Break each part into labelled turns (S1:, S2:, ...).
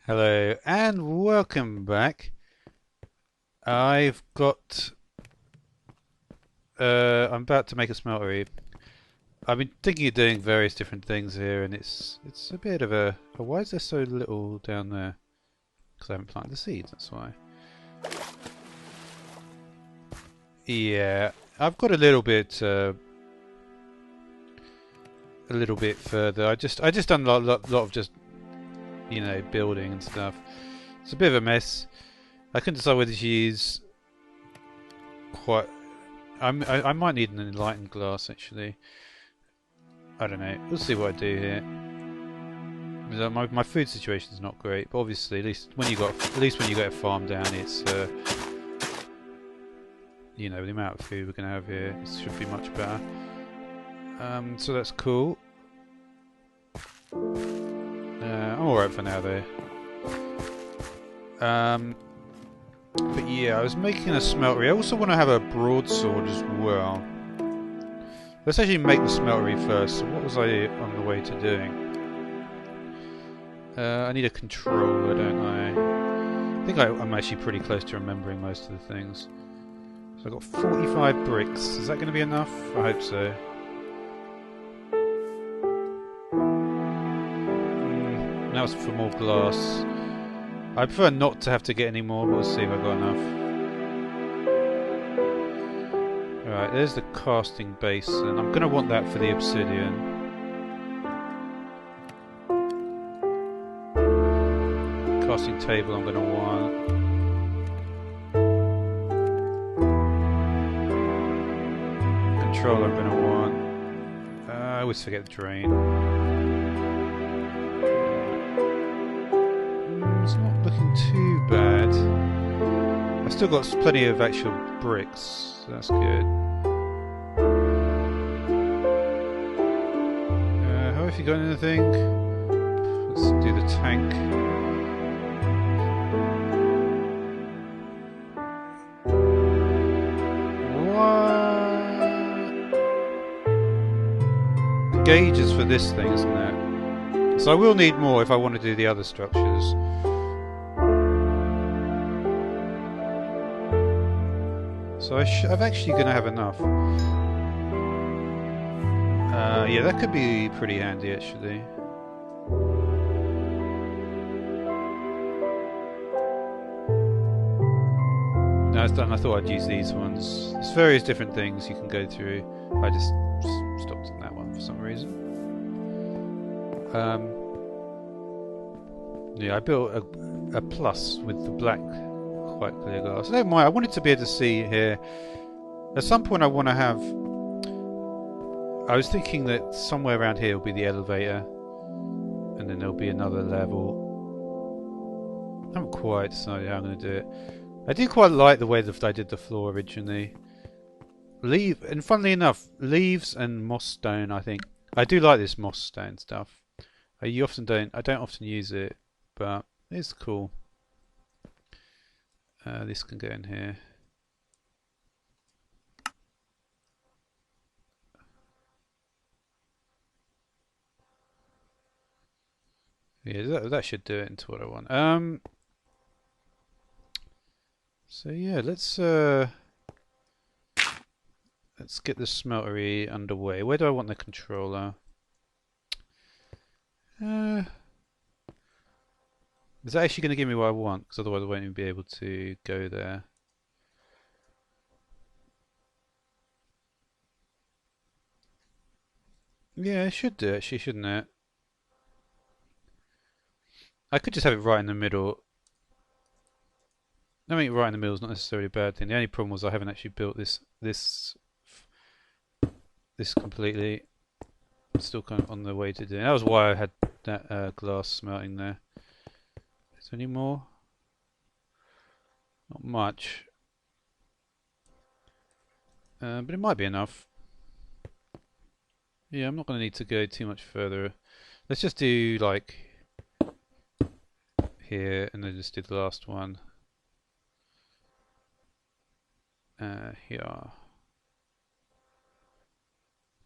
S1: Hello and welcome back. I've got I'm about to make a smeltery. I've been thinking of doing various different things here and it's a bit of a why is there so little down there? Because I haven't planted the seeds, that's why. Yeah, I've got a little bit further. I just done a lot of just building and stuff. It's a bit of a mess. I couldn't decide whether to use quite I might need an enlightened glass actually. I don't know. We'll see what I do here. My food situation is not great, but obviously at least when you got a farm down, it's the amount of food we're gonna have here, it should be much better. So that's cool. I'm alright for now though. But yeah, I was making a smeltery. I also want to have a broadsword as well. Let's actually make the smeltery first. So what was I on the way to doing? I need a controller, don't I? I think I'm actually pretty close to remembering most of the things. So I've got 45 bricks. Is that going to be enough? I hope so. Now it's for more glass. I prefer not to have to get any more, but we'll see if I've got enough. Alright, there's the casting basin. I'm going to want that for the obsidian. Casting table I'm going to want. Controller I'm going to want. I always forget the drain. It's not looking too bad. I've still got plenty of actual bricks, so that's good. Have you got anything? Let's do the tank. What? The gauges for this thing, isn't it? So I will need more if I want to do the other structures. So I'm actually going to have enough. Yeah, that could be pretty handy actually. No, it's done. I thought I'd use these ones. There's various different things you can go through. I just stopped on that one for some reason. Yeah, I built a plus with the black quite clear glass. Never mind, I wanted to be able to see here. At some point I want to have... I was thinking that somewhere around here will be the elevator. And then there'll be another level. I haven't quite decided how I'm going to do it. I do quite like the way that I did the floor originally. And funnily enough, leaves and moss stone, I think. I do like this moss stone stuff. I don't often use it, but it's cool. This can go in here. Yeah, that should do it into what I want. So yeah, let's get the smeltery underway. Where do I want the controller? Is that actually going to give me what I want? Because otherwise I won't even be able to go there. Yeah, it should do actually, shouldn't it? I could just have it right in the middle. I mean, right in the middle is not necessarily a bad thing. The only problem was I haven't actually built this completely. I'm still kind of on the way to doing it. That was why I had that glass smelting there. Is there any more? Not much. But it might be enough. Yeah, I'm not going to need to go too much further. Let's just do like here and then just do the last one. Here.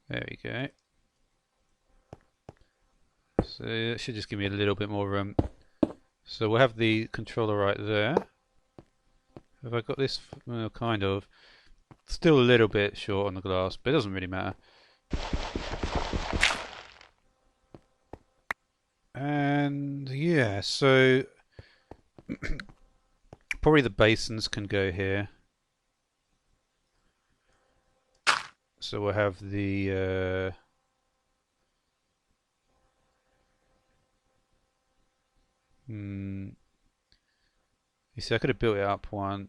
S1: There we go. So it should just give me a little bit more room. So we'll have the controller right there. Have I got this? Well, kind of. Still a little bit short on the glass, but it doesn't really matter. And yeah, so probably the basins can go here. So we'll have the you see, I could have built it up one.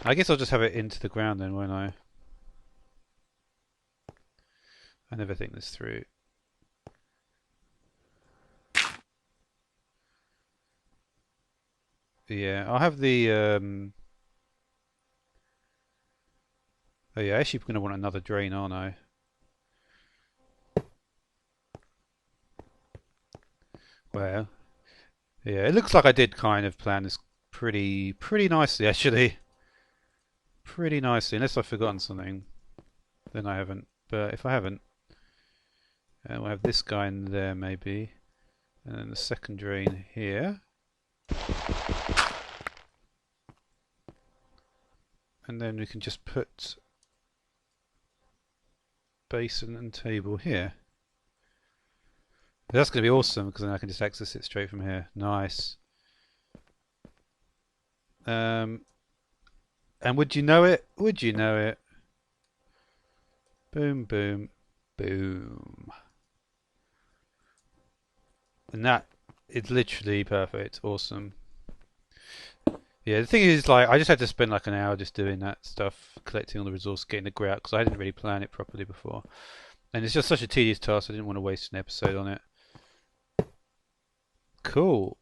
S1: I guess I'll just have it into the ground then, won't I? I never think this through. Yeah, I'll have the oh yeah, actually going to want another drain, aren't I? Well, yeah, it looks like I did kind of plan this pretty nicely actually. Pretty nicely, unless I've forgotten something. Then I haven't. But if I haven't, we'll have this guy in there maybe. And then the second drain here. And then we can just put basin and table here. That's going to be awesome because then I can just access it straight from here. Nice. And would you know it? Would you know it? Boom, boom, boom. And that is literally perfect. Awesome. Yeah, the thing is, like, I just had to spend like an hour just doing that stuff, collecting all the resources, getting the grout, because I didn't really plan it properly before. And it's just such a tedious task, I didn't want to waste an episode on it. Cool.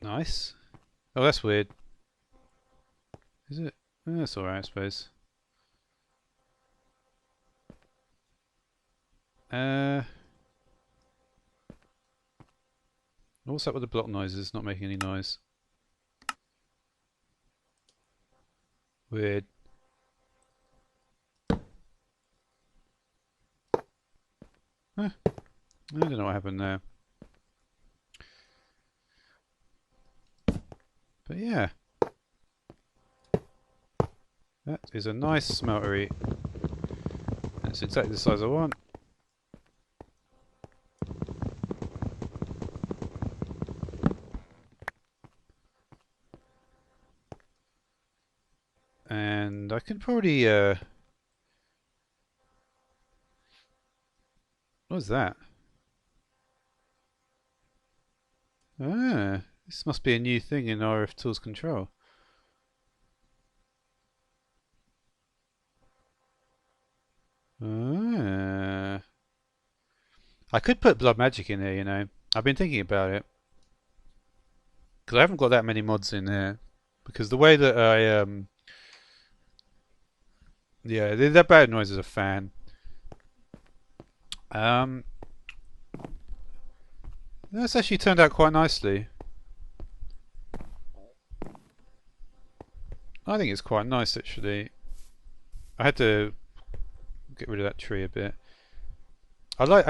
S1: Nice. Oh, that's weird. Is it? Oh, that's alright, I suppose. What's up with the block noises? Not making any noise. Weird. Huh. I don't know what happened there. But yeah. That is a nice smeltery. That's exactly the size I want. And I can probably what's that? Ah, this must be a new thing in RF Tools Control. Ah. I could put Blood Magic in here, you know. I've been thinking about it. Because I haven't got that many mods in here. Because the way that I yeah, that bad noise is a fan. That's actually turned out quite nicely. I think it's quite nice actually. I had to get rid of that tree a bit. I like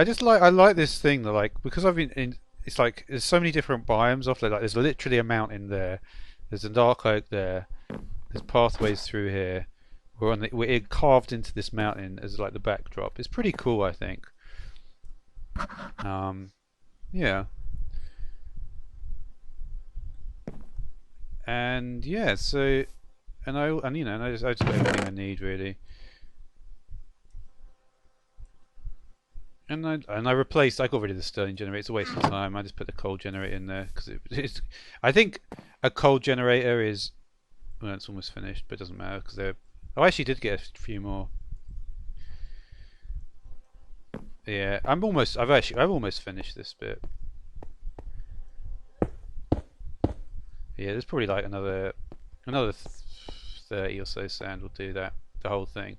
S1: this thing that, like, because I've been in, it's like there's so many different biomes off there. Like there's literally a mountain there. There's a dark oak there. There's pathways through here. We're carved into this mountain as like the backdrop. It's pretty cool, I think. Yeah. And yeah, so and you know, I just got everything I need really. And I replaced. I got rid of the Stirling generator. It's a waste of time. I just put the coal generator in there because it's. I think a coal generator is. Well, it's almost finished, but it doesn't matter because they're. Oh, I actually did get a few more. Yeah, I've almost finished this bit. Yeah, there's probably like another 30 or so sand will do that, the whole thing.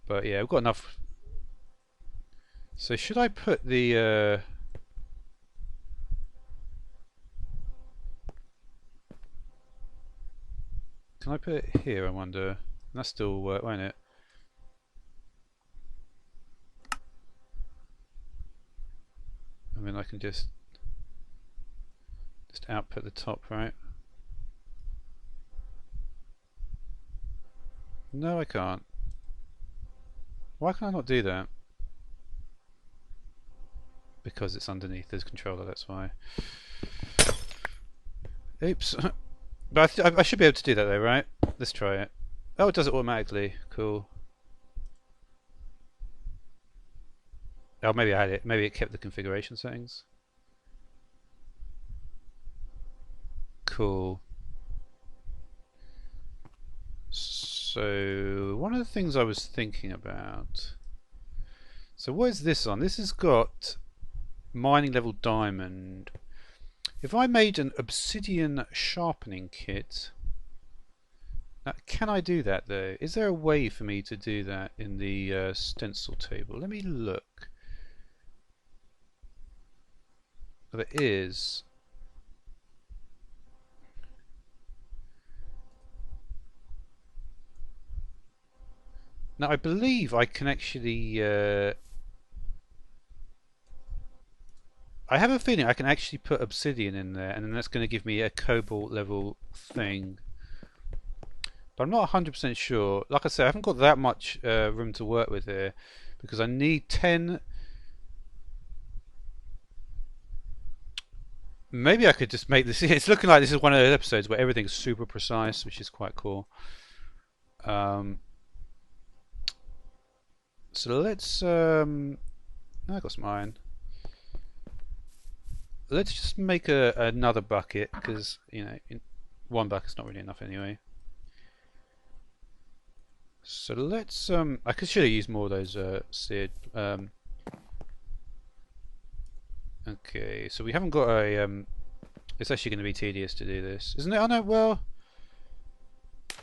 S1: But yeah, we've got enough. So should I put the can I put it here, I wonder? That still will work, won't it? I mean, I can just output the top, right? No, I can't. Why can I not do that? Because it's underneath this controller, that's why. Oops. But I should be able to do that though, right? Let's try it. Oh, it does it automatically. Cool. Oh, maybe I had it. Maybe it kept the configuration settings. Cool. So, one of the things I was thinking about. So, what is this on? This has got mining level diamond. If I made an Obsidian Sharpening Kit. Now, can I do that though? Is there a way for me to do that in the stencil table? Let me look. There is. Now I believe I can actually. I have a feeling I can actually put obsidian in there, and then that's going to give me a cobalt level thing. But I'm not 100% sure. Like I said, I haven't got that much room to work with here because I need 10. Maybe I could just make this. It's looking like this is one of those episodes where everything's super precise, which is quite cool. So let's. I got some iron. Let's just make another bucket because one bucket's not really enough anyway. So let's. I should have used more of those seared. Okay, so we haven't got a. It's actually going to be tedious to do this, isn't it? Oh no, well.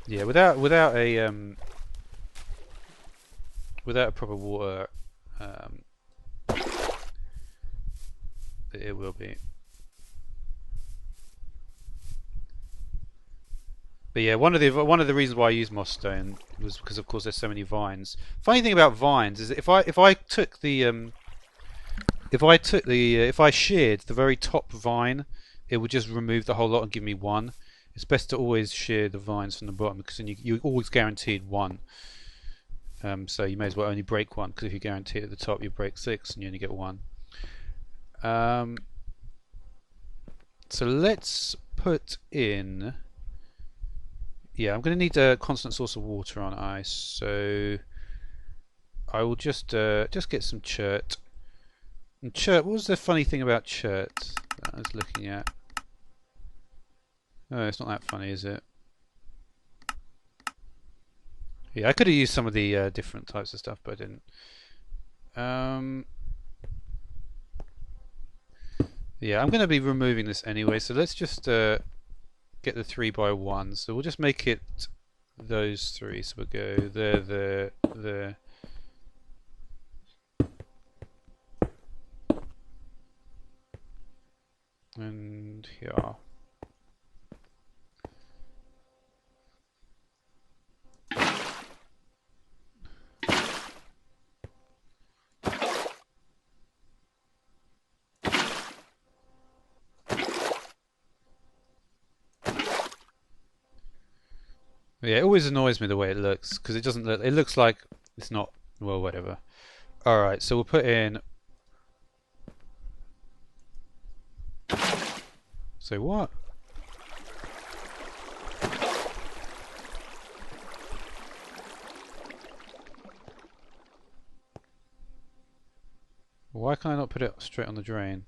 S1: Yeah, without a proper water, it will be. But yeah, one of the reasons why I used moss stone was because, of course, there's so many vines. Funny thing about vines is that if I sheared the very top vine, it would just remove the whole lot and give me one. It's best to always shear the vines from the bottom because then you're always guaranteed one. So you may as well only break one, because if you guarantee it at the top you break 6 and you only get one. So let's put in. Yeah, I'm going to need a constant source of water on ice. So I will just get some chert. And chert. What was the funny thing about chert that I was looking at? Oh, it's not that funny, is it? Yeah, I could have used some of the different types of stuff, but I didn't. Yeah, I'm going to be removing this anyway, so let's just get the 3x1. So we'll just make it those three. So we'll go there. And here. Yeah, it always annoys me the way it looks, because it doesn't look. It looks like it's not. Well, whatever. All right, so we'll put in. So what? Why can I not put it straight on the drain?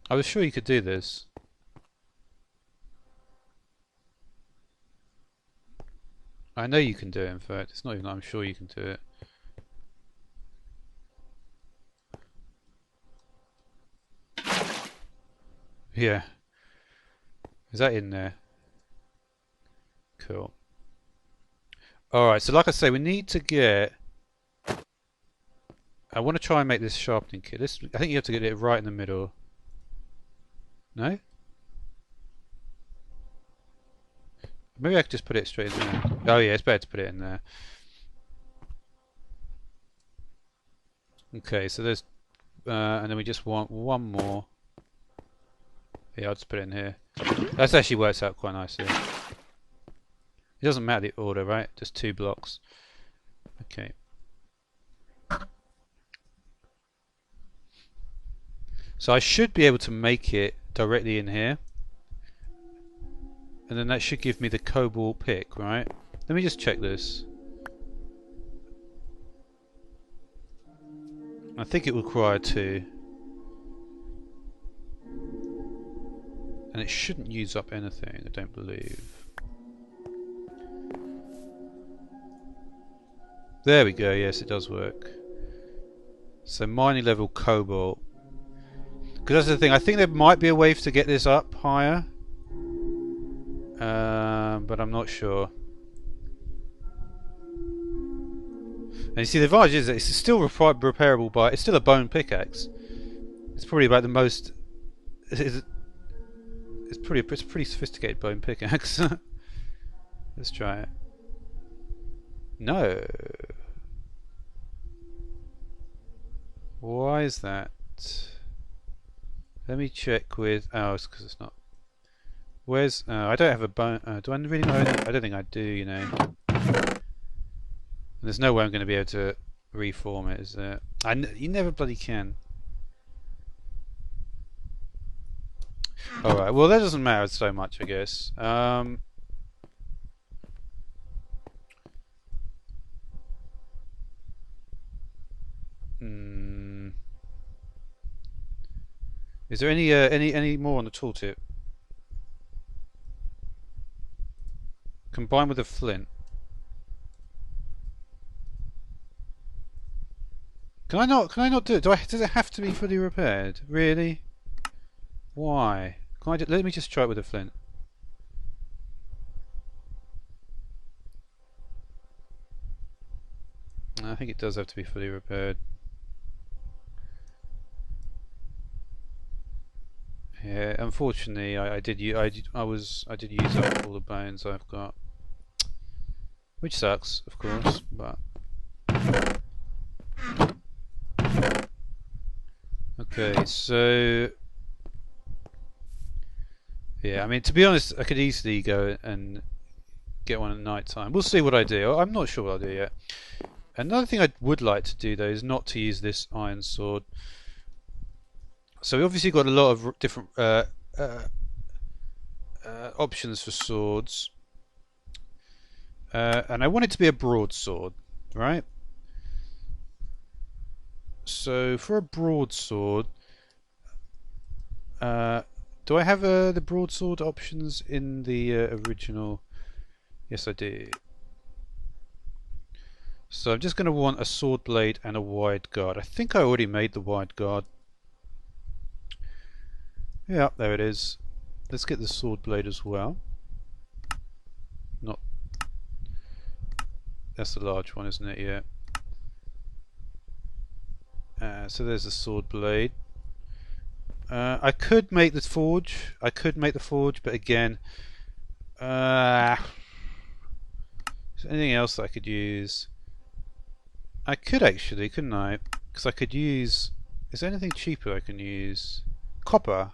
S1: I was sure you could do this. I know you can do it, in fact. It's not even that I'm sure you can do it. Yeah. Is that in there? Cool. Alright, so like I say, we need to get I want to try and make this sharpening kit. I think you have to get it right in the middle. No? Maybe I could just put it straight in there. Oh yeah, it's better to put it in there. Okay, so there's... and then we just want one more. Yeah, I'll just put it in here. That actually works out quite nicely. It doesn't matter the order, right? Just 2 blocks. Okay. So I should be able to make it directly in here. And then that should give me the cobalt pick, right? Let me just check this. I think it will require 2. And it shouldn't use up anything, I don't believe. There we go, yes it does work. So mining level cobalt. Because that's the thing, I think there might be a way to get this up higher. But I'm not sure. And you see the advantage is that it's still repairable by... It's still a bone pickaxe. It's probably about the most... It's a pretty sophisticated bone pickaxe. Let's try it. No. Why is that? Let me check with... Oh, it's because it's not... Where's... I don't have a bone... do I really know? I don't think I do, you know. And there's no way I'm going to be able to reform it, is there? You never bloody can. Alright, well that doesn't matter so much, I guess. Is there any more on the tooltip? Combined with a flint. Can I not do it? Does it have to be fully repaired? Really? Why? Let me just try it with a flint. I think it does have to be fully repaired. Yeah, unfortunately, I did use up all the bones I've got, which sucks, of course. But okay, so yeah, I mean, to be honest, I could easily go and get one at night time. We'll see what I do. I'm not sure what I'll do yet. Another thing I would like to do though is not to use this iron sword. So we obviously got a lot of different options for swords, and I want it to be a broadsword, right? So for a broadsword, do I have the broadsword options in the original? Yes, I do. So I'm just going to want a sword blade and a wide guard. I think I already made the wide guard. Yeah, there it is. Let's get the sword blade as well. That's the large one, isn't it? Yeah. So there's the sword blade. I could make the forge. But again, is there anything else that I could use? I could actually, couldn't I? Because I could use... Is there anything cheaper I can use? Copper.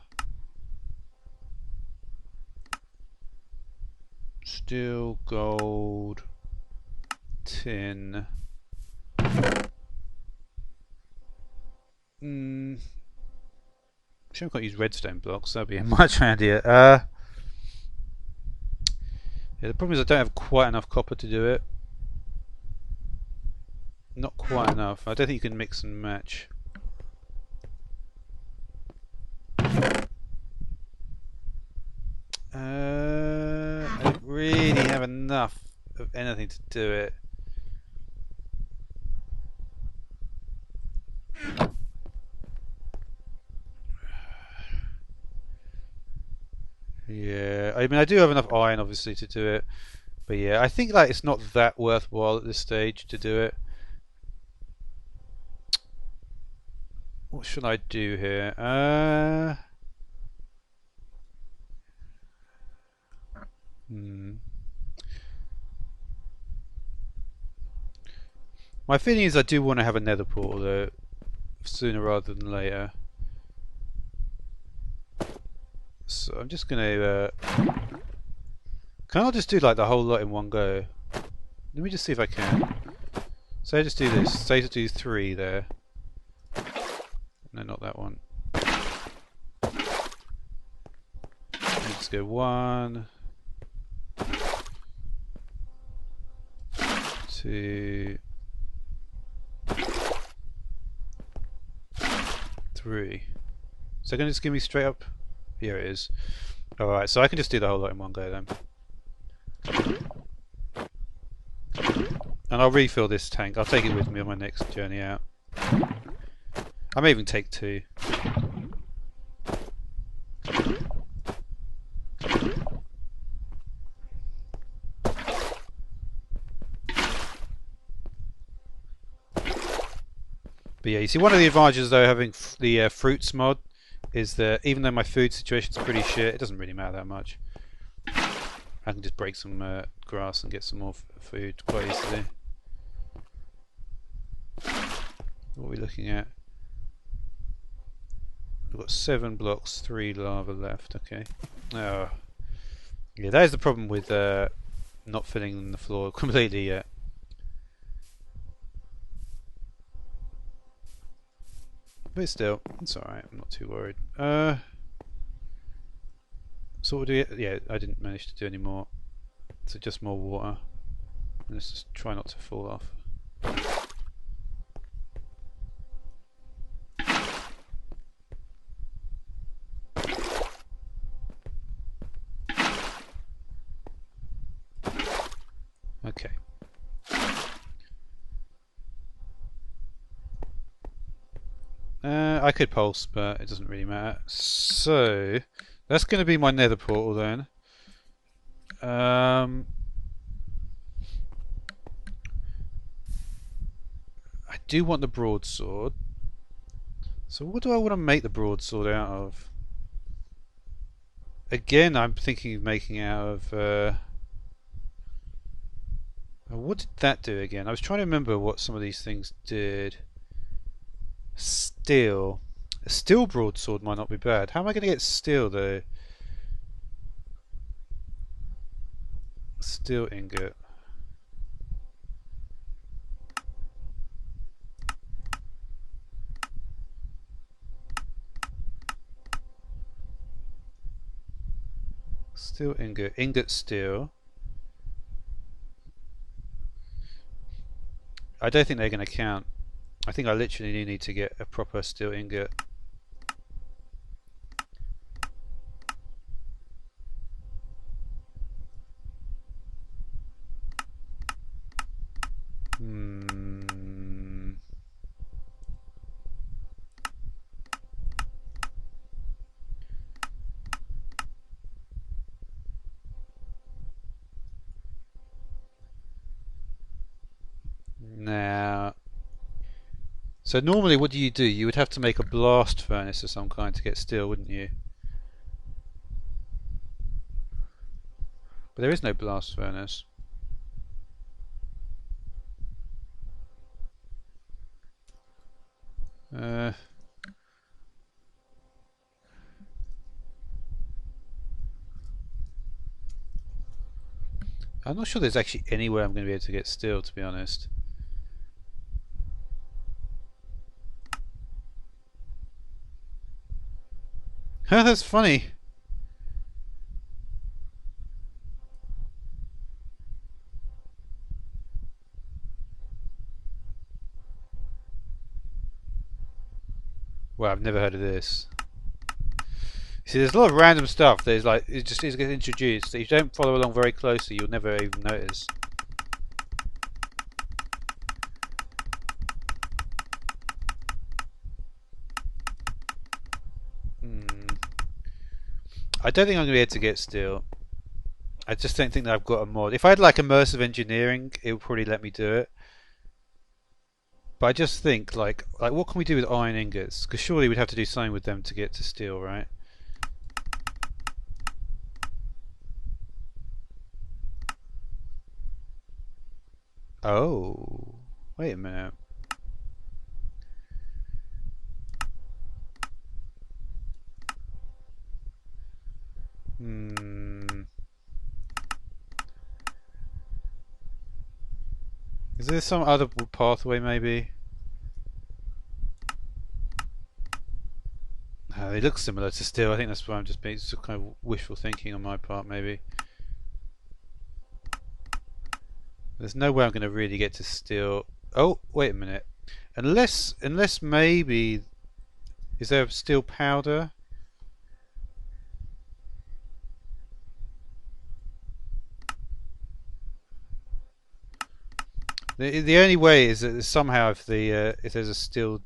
S1: Steel, gold, tin. Sure, I can't use redstone blocks. That'd be a much handier. Yeah, the problem is I don't have quite enough copper to do it. Not quite enough. I don't think you can mix and match. I don't really have enough of anything to do it. Yeah, I mean I do have enough iron obviously to do it, but yeah, I think like it's not that worthwhile at this stage to do it. What should I do here? My feeling is I do want to have a nether portal though, sooner rather than later. So I'm just going to... can I just do like the whole lot in one go? Let me just see if I can. Say I just do this. Say to do 3 there. No, not that one. Let's go 1, 2, 3. So going to just give me straight up. Here it is. Alright, so I can just do the whole lot in one go then. And I'll refill this tank. I'll take it with me on my next journey out. I may even take 2. But yeah, you see one of the advantages though having the fruits mod is that even though my food situation's pretty shit, it doesn't really matter that much. I can just break some grass and get some more food quite easily. What are we looking at? We've got 7 blocks, 3 lava left, okay. Oh. Yeah, that is the problem with not filling the floor completely yet. But still, it's alright, I'm not too worried. So what do we... yeah, I didn't manage to do any more. So just more water. And let's just try not to fall off. Okay. I could pulse, but it doesn't really matter. So that's going to be my nether portal then. I do want the broadsword. So what do I want to make the broadsword out of? Again, I'm thinking of making it out of... what did that do again? I was trying to remember what some of these things did. Steel. A steel broadsword might not be bad. How am I going to get steel though? Steel ingot. Steel ingot. Ingot steel. I don't think they're going to count. I think I literally need to get a proper steel ingot. Now, so normally what do? You would have to make a blast furnace of some kind to get steel, wouldn't you? But there is no blast furnace. I'm not sure there's actually anywhere I'm going to be able to get steel, to be honest. That's funny. Well, I've never heard of this. See, there's a lot of random stuff. There's like it just gets introduced. If you don't follow along very closely, you'll never even notice. I don't think I'm going to be able to get steel. I just don't think that I've got a mod. If I had like immersive engineering, it would probably let me do it. But I just think, like what can we do with iron ingots? Because surely we'd have to do something with them to get to steel, right? Oh, wait a minute. Is there some other pathway, maybe? They look similar to steel. I think that's why I'm just being kind of wishful thinking on my part, maybe. There's no way I'm going to really get to steel. Oh, wait a minute. Unless maybe... Is there steel powder? The only way is that somehow if there's a steel...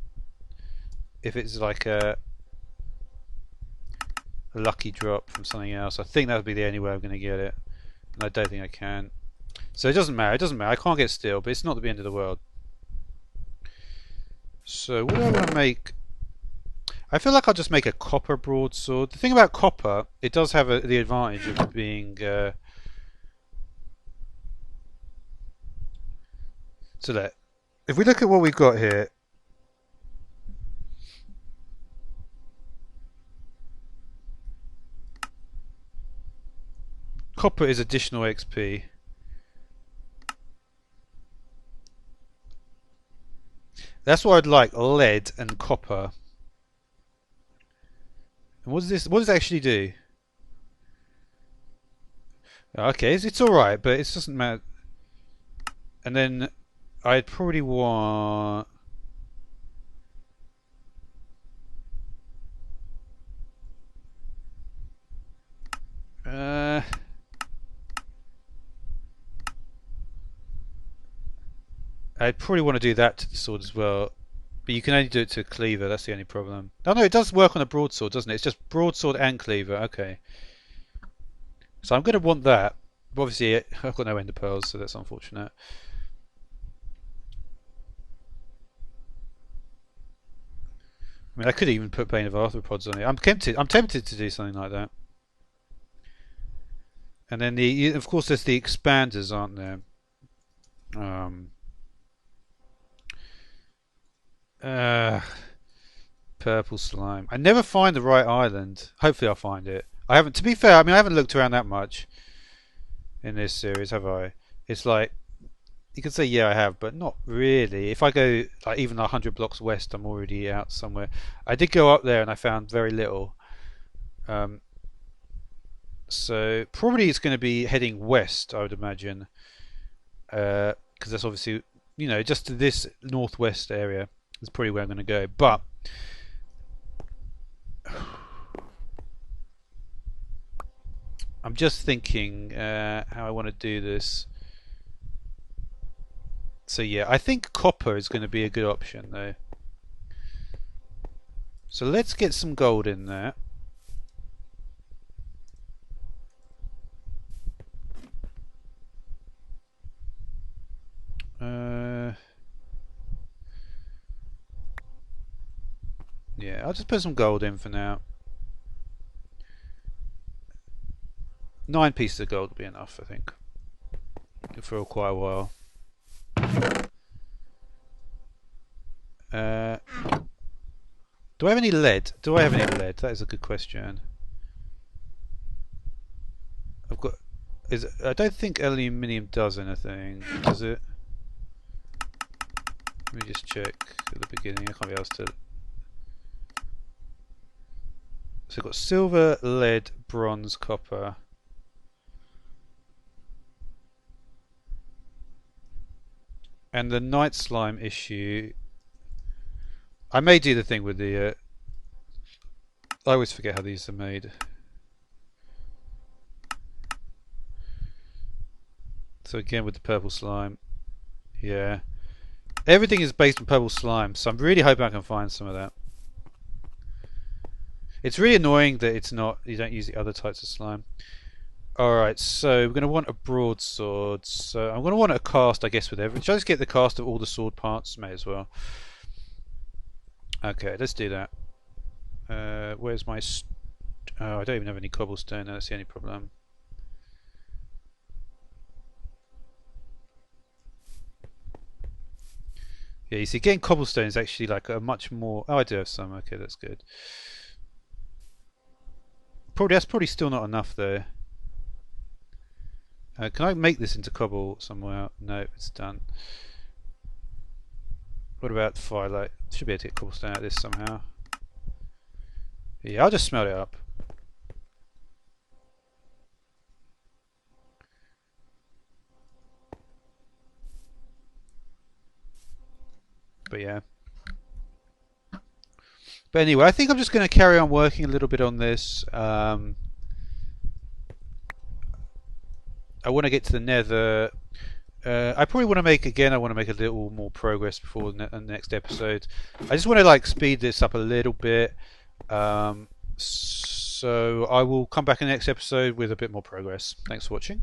S1: If it's like a lucky drop from something else, I think that would be the only way I'm going to get it. And I don't think I can. So it doesn't matter, I can't get steel, but it's not the end of the world. So what do I want to make? I feel like I'll just make a copper broadsword. The thing about copper, it does have the advantage of being... So that, if we look at what we've got here, copper is additional XP. That's what I'd like, lead and copper. And what does this? What does it actually do? Okay, it's alright, but it doesn't matter. And then I'd probably want... I'd probably want to do that to the sword as well. But you can only do it to a cleaver, that's the only problem. Oh no, it does work on a broadsword, doesn't it? It's just broadsword and cleaver, okay. So I'm going to want that. But obviously I've got no ender pearls, so that's unfortunate. I mean, I could even put Bane of Arthropods on it. I'm tempted to do something like that. And then of course there's the expanders, aren't there? Purple slime. I never find the right island. Hopefully I'll find it. I haven't, to be fair, I mean I haven't looked around that much in this series, have I? It's like, you could say yeah I have, but not really. If I go like even 100 blocks west, I'm already out somewhere. I did go up there and I found very little. So probably it's going to be heading west, I would imagine, because that's obviously, you know, just to this northwest area is probably where I'm going to go. But I'm just thinking how I want to do this. So yeah, I think copper is going to be a good option though. So let's get some gold in there. Yeah, I'll just put some gold in for now. 9 pieces of gold will be enough, I think, for quite a while. Do I have any lead? Do I have any lead? That is a good question. I've got... I don't think aluminium does anything, does it? Let me just check at the beginning. I can't be asked to... So I've got silver, lead, bronze, copper. And the night slime issue... I may do the thing with the... I always forget how these are made. So again with the purple slime. Yeah. Everything is based on purple slime, so I'm really hoping I can find some of that. It's really annoying that it's not, you don't use the other types of slime. Alright, so we're going to want a broadsword. So I'm going to want a cast, I guess, with everything. Should I just get the cast of all the sword parts? May as well. Okay, let's do that. Where's my... oh, I don't even have any cobblestone. That's the only problem. Yeah, you see, getting cobblestone is actually like a much more... oh, I do have some. Okay, that's good. That's probably still not enough, though. Can I make this into cobble somewhere? No, it's done. What about firelight? Should be able to get cobblestone out of this somehow. Yeah, I'll just smelt it up. But yeah. But anyway, I think I'm just going to carry on working a little bit on this. I want to get to the nether. I probably want to make, again, I want to make a little more progress before the next episode. I just want to like speed this up a little bit. So I will come back in the next episode with a bit more progress. Thanks for watching.